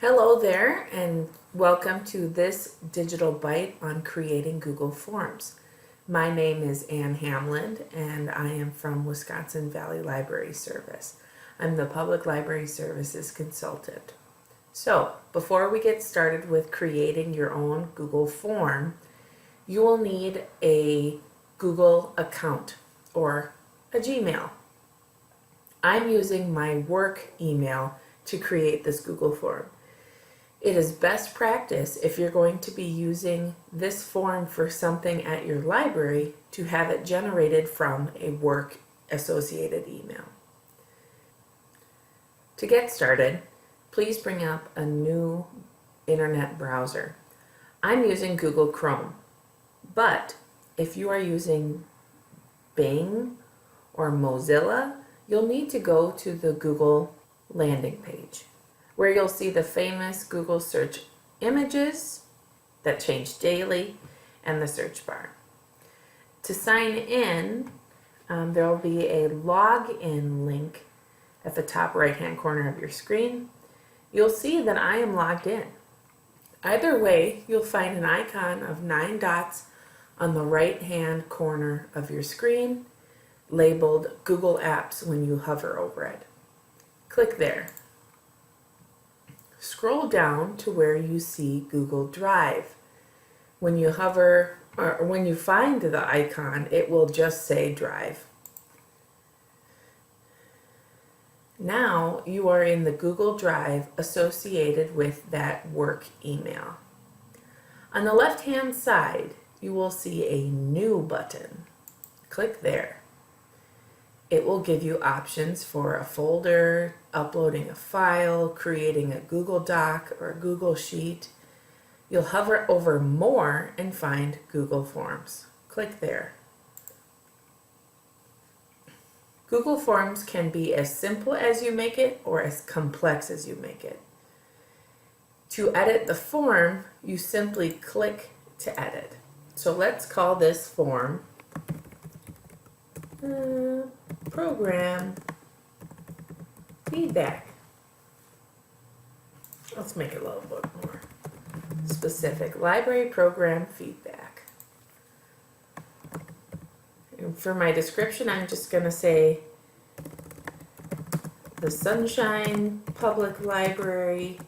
Hello there, and welcome to this digital bite on creating Google Forms. My name is Ann Hamland, and I am from Wisconsin Valley Library Service. I'm the Public Library Services Consultant. So, before we get started with creating your own Google form, you will need a Google account or a Gmail. I'm using my work email to create this Google form. It is best practice if you're going to be using this form for something at your library to have it generated from a work associated email. To get started, please bring up a new internet browser. I'm using Google Chrome, but if you are using Bing or Mozilla, you'll need to go to the Google landing page, where you'll see the famous Google search images that change daily and the search bar. To sign in, there will be a login link at the top right hand corner of your screen. You'll see that I am logged in. Either way, you'll find an icon of 9 dots on the right hand corner of your screen labeled Google Apps when you hover over it. Click there. Scroll down to where you see Google Drive. When you hover, or when you find the icon, it will just say Drive. Now you are in the Google Drive associated with that work email. On the left-hand side, you will see a New button. Click there. It will give you options for a folder, uploading a file, creating a Google Doc or a Google Sheet. You'll hover over More and find Google Forms. Click there. Google Forms can be as simple as you make it or as complex as you make it. To edit the form, you simply click to edit. So let's call this form Program Feedback. Let's make it a little bit more specific. Library Program Feedback. And for my description, I'm just going to say the Sunshine Public Library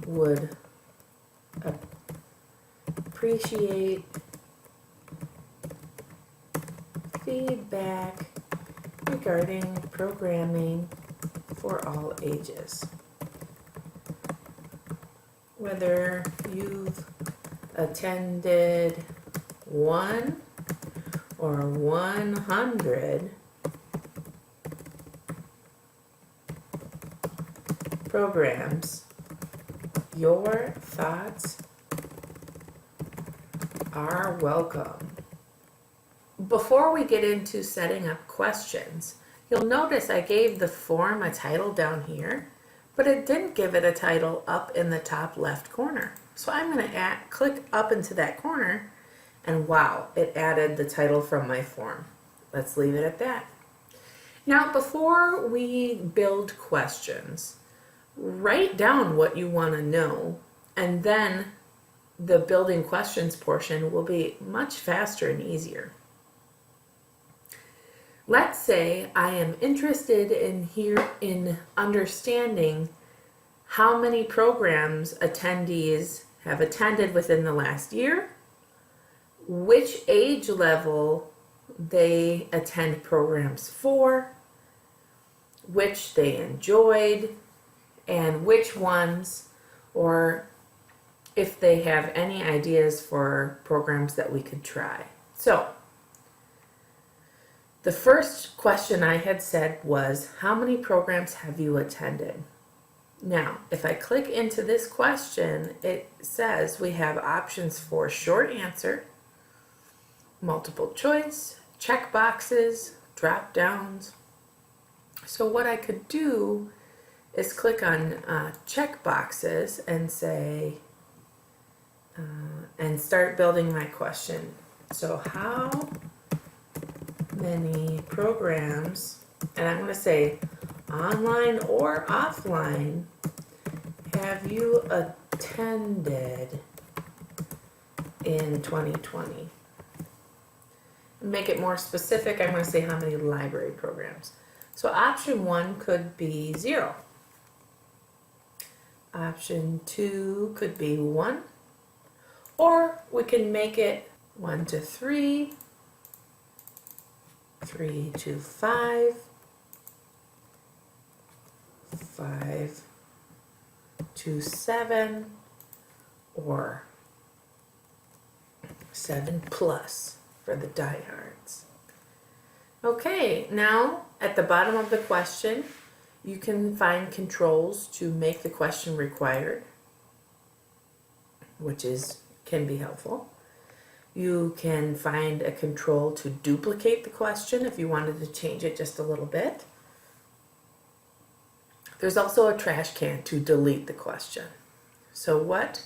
would appreciate feedback regarding programming for all ages. Whether you've attended 1 or 100 programs, your thoughts are welcome. Before we get into setting up questions, you'll notice I gave the form a title down here, but it didn't give it a title up in the top left corner. So I'm going to click up into that corner, and wow, it added the title from my form. Let's leave it at that. Now, before we build questions, write down what you want to know, and then the building questions portion will be much faster and easier. Let's say I am interested in understanding how many programs attendees have attended within the last year, which age level they attend programs for, which they enjoyed, and which ones, or if they have any ideas for programs that we could try. So, the first question I had said was, how many programs have you attended? Now, if I click into this question, it says we have options for short answer, multiple choice, check boxes, drop downs. So what I could do is click on check boxes and say, and start building my question. So how many programs, and I'm going to say online or offline, have you attended in 2020? Make it more specific. I'm going to say how many library programs. So option 1 could be 0. Option 2 could be 1. Or we can make it 1 to 3, 3 to 5, 5 to 7, or 7 plus for the diehards. Okay, now at the bottom of the question, you can find controls to make the question required, which can be helpful. You can find a control to duplicate the question if you wanted to change it just a little bit. There's also a trash can to delete the question. So what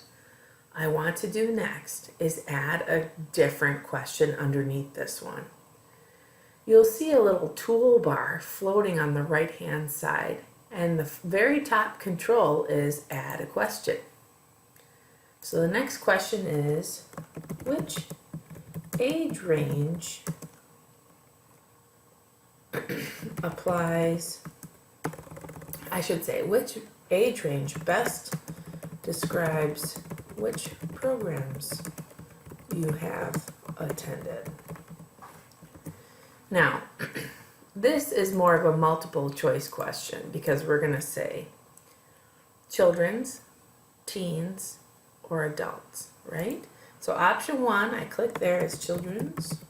I want to do next is add a different question underneath this one. You'll see a little toolbar floating on the right hand side, and the very top control is add a question. So the next question is, which age range applies, I should say, which age range best describes which programs you have attended? Now, this is more of a multiple choice question because we're going to say children's, teens, or adults, right? So option 1, I click there, is children's.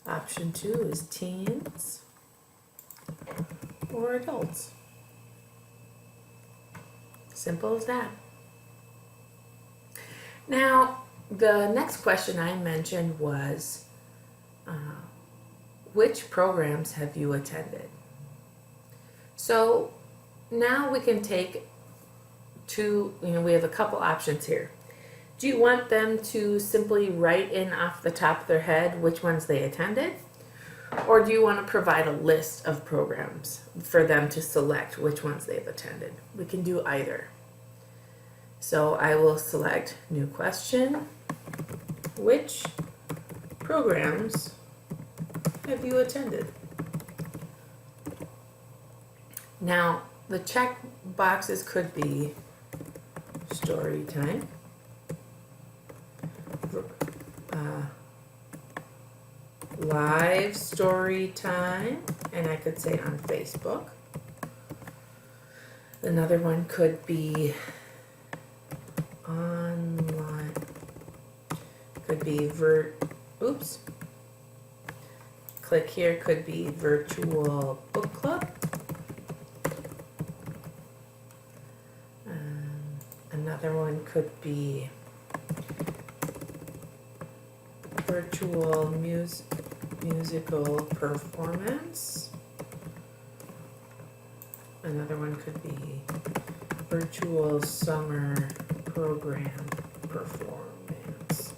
Option 2 is teens or adults. Simple as that. Now, the next question I mentioned was, which programs have you attended? So now we can take we have a couple options here. Do you want them to simply write in off the top of their head which ones they attended? Or do you want to provide a list of programs for them to select which ones they've attended? We can do either. So I will select new question. Which programs have you attended? Now, the check boxes could be story time, live story time, and I could say on Facebook. Another one could be online, could be click here, could be virtual book club. Another one could be virtual musical performance. Another one could be virtual summer program performance.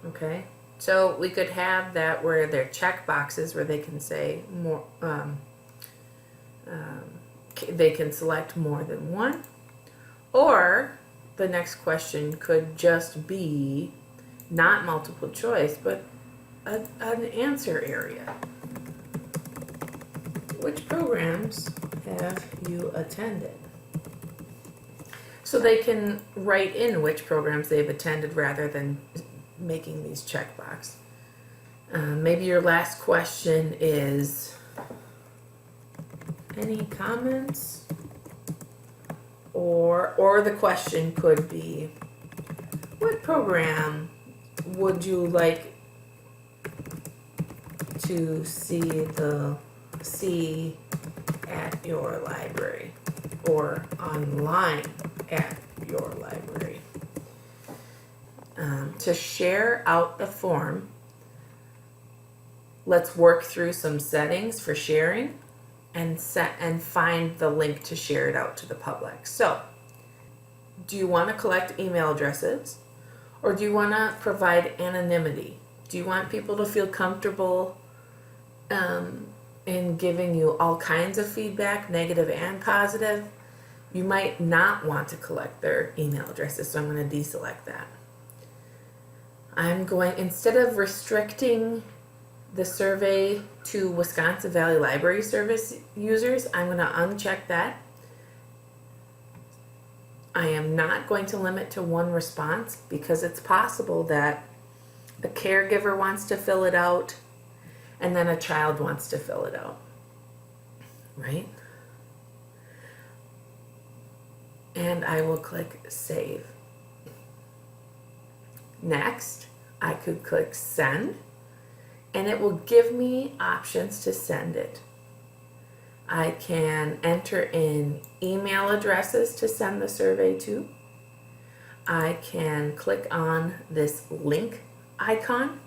Okay, so we could have that where they're check boxes where they can say more, they can select more than one. Or the next question could just be not multiple choice, but an answer area. Which programs have you attended? So they can write in which programs they've attended rather than making these checkbox. Maybe your last question is, any comments? Or the question could be, what program would you like to see at your library or online at your library? To share out the form, let's work through some settings for sharing and find the link to share it out to the public. So, do you want to collect email addresses, or do you want to provide anonymity? Do you want people to feel comfortable in giving you all kinds of feedback, negative and positive? You might not want to collect their email addresses, so I'm going to deselect that. I'm going, instead of restricting the survey to Wisconsin Valley Library Service users, I'm going to uncheck that. I am not going to limit to one response because it's possible that a caregiver wants to fill it out and then a child wants to fill it out, right? And I will click Save. Next, I could click Send, and it will give me options to send it. I can enter in email addresses to send the survey to. I can click on this link icon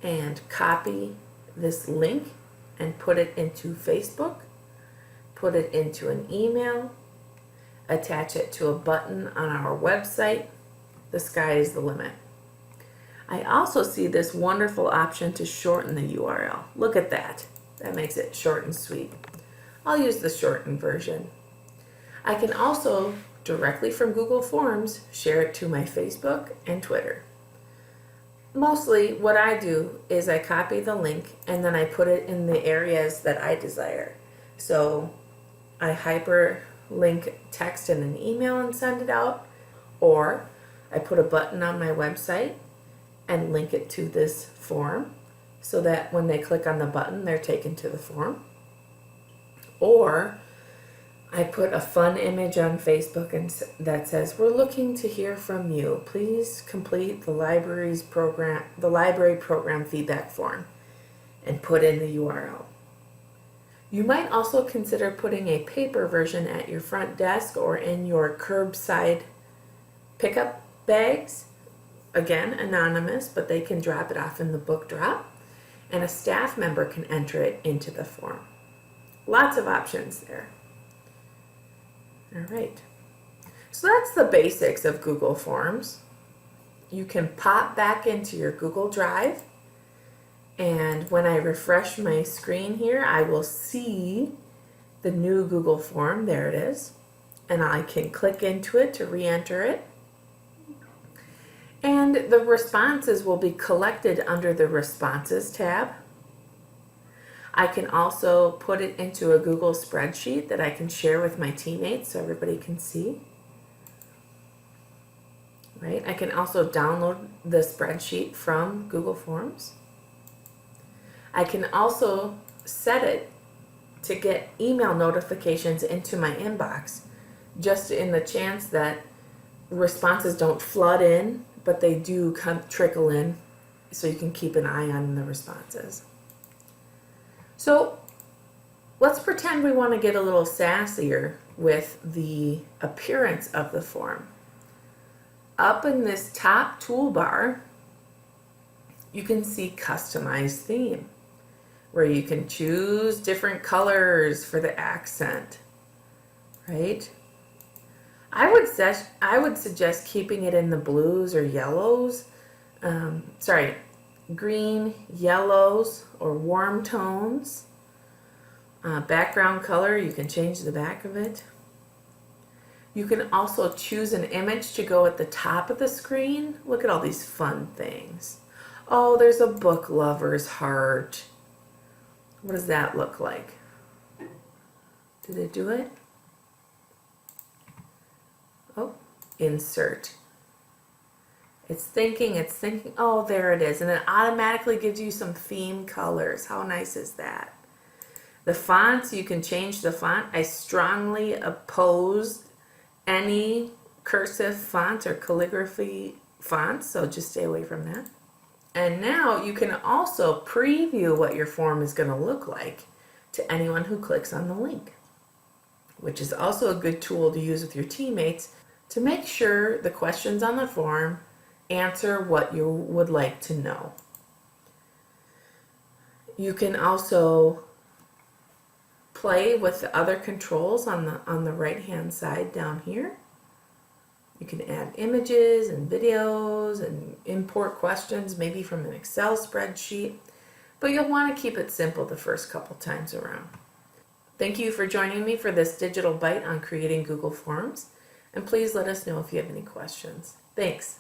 and copy this link and put it into Facebook, put it into an email, attach it to a button on our website. The sky is the limit. I also see this wonderful option to shorten the URL. Look at that. That makes it short and sweet. I'll use the shortened version. I can also, directly from Google Forms, share it to my Facebook and Twitter. Mostly what I do is I copy the link and then I put it in the areas that I desire. So I hyperlink text in an email and send it out, or I put a button on my website and link it to this form so that when they click on the button, they're taken to the form. Or I put a fun image on Facebook and that says, "We're looking to hear from you. Please complete the library program feedback form," and put in the URL. You might also consider putting a paper version at your front desk or in your curbside pickup bags. Again, anonymous, but they can drop it off in the book drop, and a staff member can enter it into the form. Lots of options there. All right. So that's the basics of Google Forms. You can pop back into your Google Drive, and when I refresh my screen here, I will see the new Google form. There it is. And I can click into it to re-enter it. And the responses will be collected under the Responses tab. I can also put it into a Google spreadsheet that I can share with my teammates so everybody can see. Right? I can also download the spreadsheet from Google Forms. I can also set it to get email notifications into my inbox, just in the chance that responses don't flood in, but they do trickle in, so you can keep an eye on the responses. So let's pretend we want to get a little sassier with the appearance of the form. Up in this top toolbar, you can see Customize Theme, where you can choose different colors for the accent, right? I would suggest keeping it in the blues or yellows, green, yellows, or warm tones. Background color, you can change the back of it. You can also choose an image to go at the top of the screen. Look at all these fun things. Oh, there's a book lover's heart. What does that look like? Did it do it? Oh, insert. It's thinking. Oh, there it is. And it automatically gives you some theme colors. How nice is that? The fonts, you can change the font. I strongly oppose any cursive fonts or calligraphy fonts, so just stay away from that. And now you can also preview what your form is going to look like to anyone who clicks on the link, which is also a good tool to use with your teammates to make sure the questions on the form answer what you would like to know. You can also play with the other controls on the right hand side down here. You can add images and videos and import questions, maybe from an Excel spreadsheet, but you'll want to keep it simple the first couple times around. Thank you for joining me for this digital bite on creating Google Forms, and please let us know if you have any questions. Thanks.